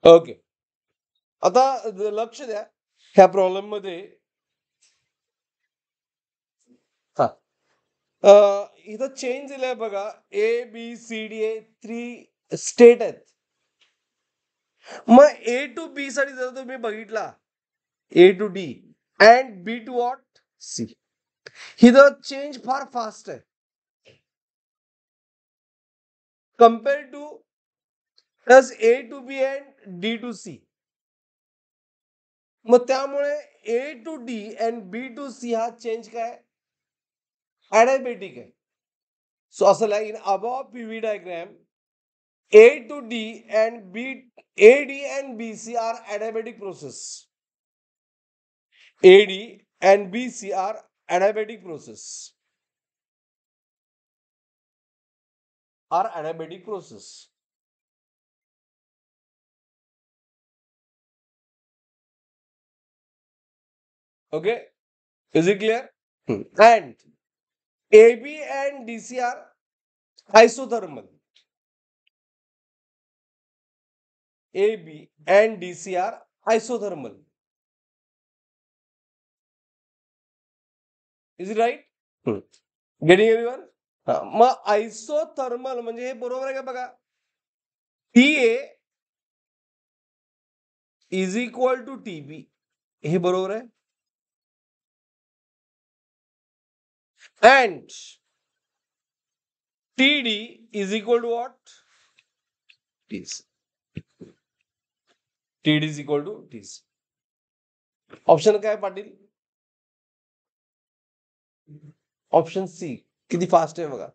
Okay. आता लक्ष द्या ह्या प्रॉब्लेम मध्ये. हा इथं चेंज दिलाय बघा. ABCD हे 3 स्टेट आहेत. मग A to B साठी जर तुम्ही बघितला A to D and B to C, इथं चेंज फार फास्ट आहे compare two plus A to B and D to C. मग त्यामुळे A to D and B to C हा चेंज काय ॲडिबॅटिक आहे. सो असं like in above PV diagram A to D and AD and BC are adiabatic process. AD and BC are adiabatic process. Are adiabatic process. Okay, is it clear? And AB and DC are isothermal. AB and DC are isothermal. Is it right? Getting everyone? मग isothermal म्हणजे हे बरोबर आहे का बघा. TA is equal to TB हे बरोबर आहे. And TD is equal to what? TC. TD is equal to TC. Option काय पाटील? Option C. किती फास्ट आहे बघा.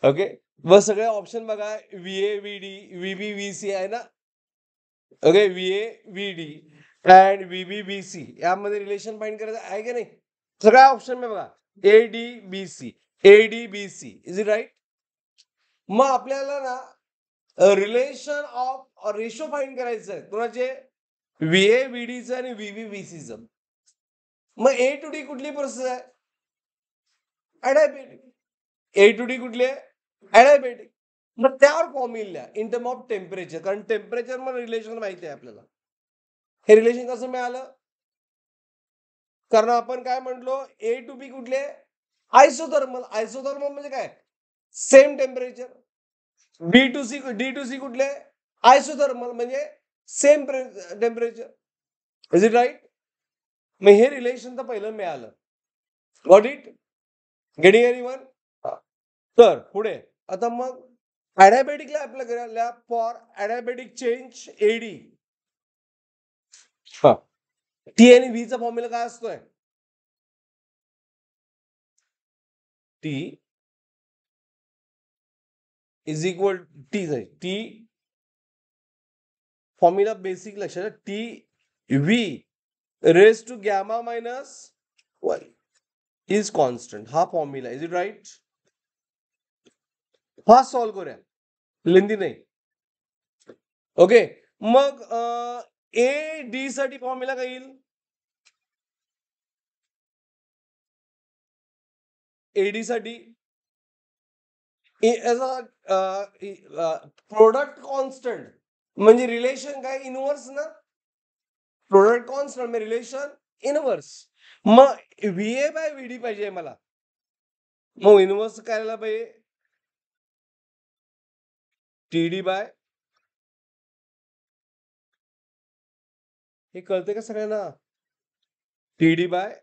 ओके, मग सगळे ऑप्शन बघा. VA VD VB VC आहे ना. Okay, VA VD and VB VC यामध्ये रिलेशन फाइंड करायचं आहे की नाही. सगळ्या ऑप्शन में बघा ADBC ADBC. Is it right? मग आपल्याला ना रिलेशन ऑफ रेशो फाइंड करायचं आहे कोणाचे VA VDचं आणि VB VCचं. मग A to D कुठली प्रोसेस आहे ॲडिबॅटिक. A to D कुठली आहे ॲडिबॅटिक. मग त्यावर formula in term of temperature, कारण टेम्परेचर मध्ये रिलेशन माहिती आहे आपल्याला. हे रिलेशन कसं मिळालं? कारण आपण काय म्हटलो A to B कुठले आयसोथर्मल. आयसोथर्मल म्हणजे काय same temperature. D to C कुठले आयसोथर्मल म्हणजे same temperature. Is it right? मग हे रिलेशन तर पहिलं मिळालं. Got it? Getting anyone? तर पुढे आता मग ॲडिबॅटिकला अप्लाय करायला for adiabatic change AD. T आणि V चा फॉर्म्युला काय असतोय? T is equal T formula basic लक्षात. TV raise to gamma minus 1 is constant. हा formula. Is it right? Fast solve करूया, लेंदी नाही. ओके, मग AD साठी फॉर्म्युला काय येईल? AD साठी प्रोडक्ट कॉन्स्टंट म्हणजे रिलेशन काय इनवर्स ना. प्रोडक्ट कॉन्स्टंट म्हणजे रिलेशन इनवर्स. मग VA बाय VD पाहिजे मला. मग इनवर्स करायला पाहिजे TD बाय. हे कळते का सगळ्यांना? TD by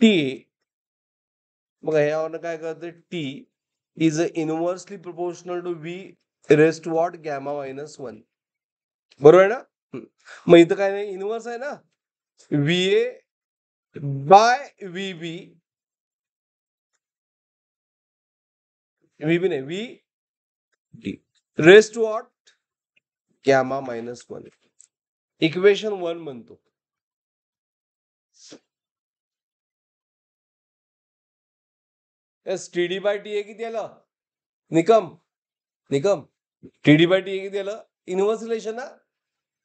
T. मग यावरनं काय कळतं? T is inversely proportional to V raise to what gamma minus 1. बरोबर आहे ना? मग इथं काय नाही, इनवर्स आहे ना. VA बाय VB नाही VD raise to what gamma minus 1. Equation 1 म्हणतो. TD बाय TA किती आलं निकम? TD बाय TA किती आलं? इनवर्स रिलेशन ना.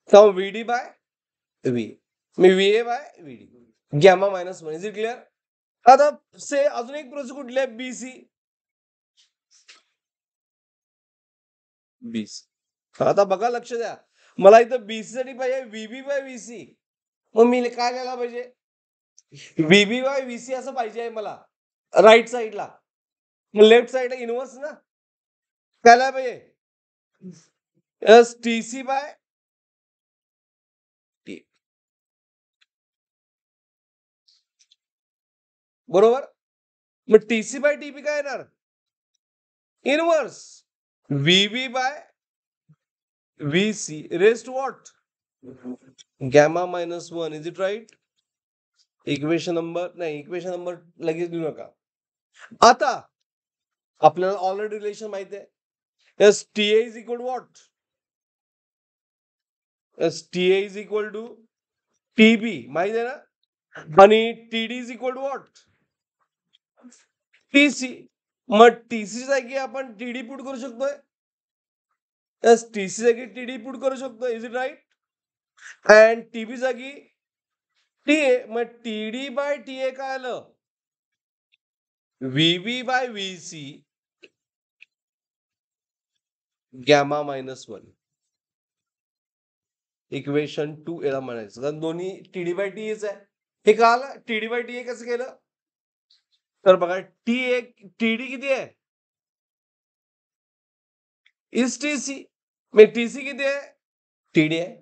तर VD बाय V मी VA by VD gamma minus 1. Is it clear? आता से अजून एक प्रोसेस कुठली आहे BC. बीसी. आता बघा, लक्ष द्या, मला इथं बीसी साठी पाहिजे व्हीबी बाय व्हीसी. मग मी काय लिहायला पाहिजे? व्हीबी बाय व्हीसी असं पाहिजे आहे मला राईट साईडला. मग लेफ्ट साईडला इनवर्स ना, काय लिहायला पाहिजे? S TC by T. बरोबर. मग टीसी बाय टीपी काय येणार? Inverse VB by VC rest what? Gamma -1. Is it right? Equation number नाही, इक्वेशन नंबर लगेच लिहू नका. आता आपल्याला ऑलरेडी रिलेशन माहिती आहे. S T A is equal to what? S T A is equal to TB माहिती आहे ना, आणि TD is equal to what? TC. मग टीसी जागी आपण टीडी पुट करू शकतोय. एस टीसी जागी टीडी पुट करू शकतो. Is it right? And TB जागी टीए. मग टीडी बाय टीए काय आलं? VB by VC gamma -1. Equation 2 याला म्हणायचं, कारण दोन्ही टीडी बाय टीएच आहे. हे का आलं? टीडी बाय टीए कसं केलं? तर बघा, टीडी किती आहे? Is TC. मग टीसी किती आहे? टीडी आहे.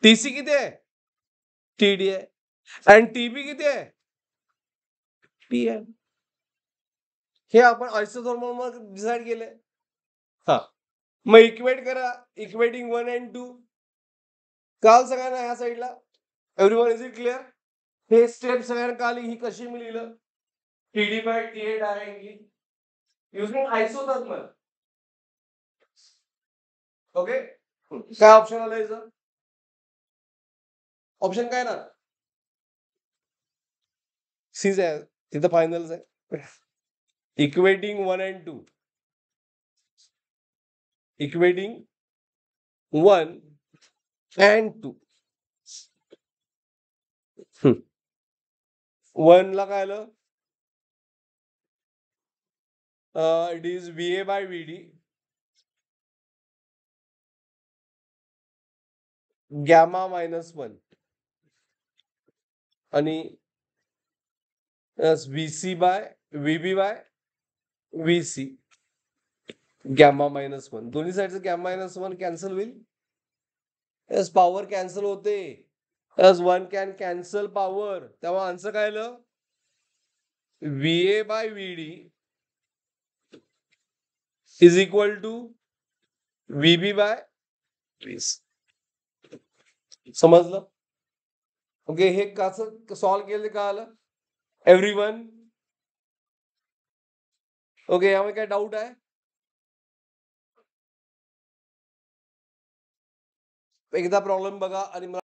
टीसी किती आहे? टीडी आहे. आणि टीबी किती आहे? टी आहे. हे आपण आयसोथर्मल डिसाइड केले. हा, मग इक्वेट करा. इक्वेटिंग 1 and 2 काल सगळ्यांना ह्या साईडला. Everyone is it clear? हे स्टेप सगळ्यांना काल ही कशी मी लिहिलं? TD by TA directly using isothermal. Okay. काय ऑप्शन आलं याचं? ऑप्शन काय ना? सीज आहे तिथं, फायनलच आहे. Equating 1 and 2. Equating 1 and 2. 1 ला काय आलं? It is VA by VD gamma -1 आणि VC by VB by VC gamma -1. दोन्ही साईडचं गॅमा -1 कॅन्सल होईल. एस पॉवर कॅन्सल होते. S 1 can cancel power. तेव्हा आन्सर काय आलं? VA by VD is equal to VB by VC. समजलं? Okay. हे कसं सॉल्व्ह केलं का आलं? Everyone okay. यामध्ये काय डाऊट आहे? एकदा प्रॉब्लेम बघा आणि